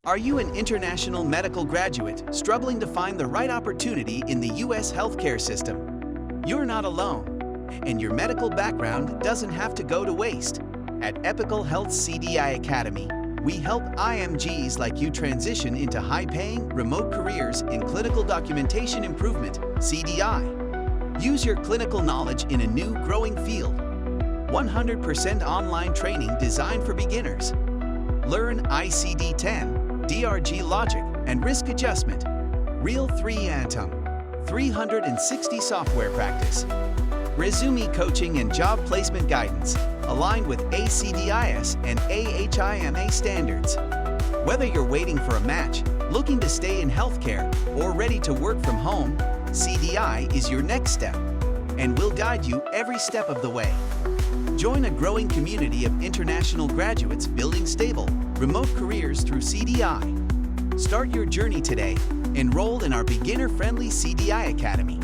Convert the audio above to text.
Are you an international medical graduate struggling to find the right opportunity in the U.S. healthcare system? You're not alone, and your medical background doesn't have to go to waste. At Epical Health CDI Academy, we help IMGs like you transition into high-paying, remote careers in clinical documentation improvement, CDI. Use your clinical knowledge in a new, growing field. 100% online training designed for beginners. Learn ICD-10, DRG logic and risk adjustment, Real 3 Atom, 360 software practice, resume coaching and job placement guidance aligned with ACDIS and AHIMA standards. Whether you're waiting for a match, looking to stay in healthcare, or ready to work from home, CDI is your next step, and we'll guide you every step of the way. Join a growing community of international graduates building stable, remote careers through CDI. Start your journey today. Enroll in our beginner-friendly CDI Academy.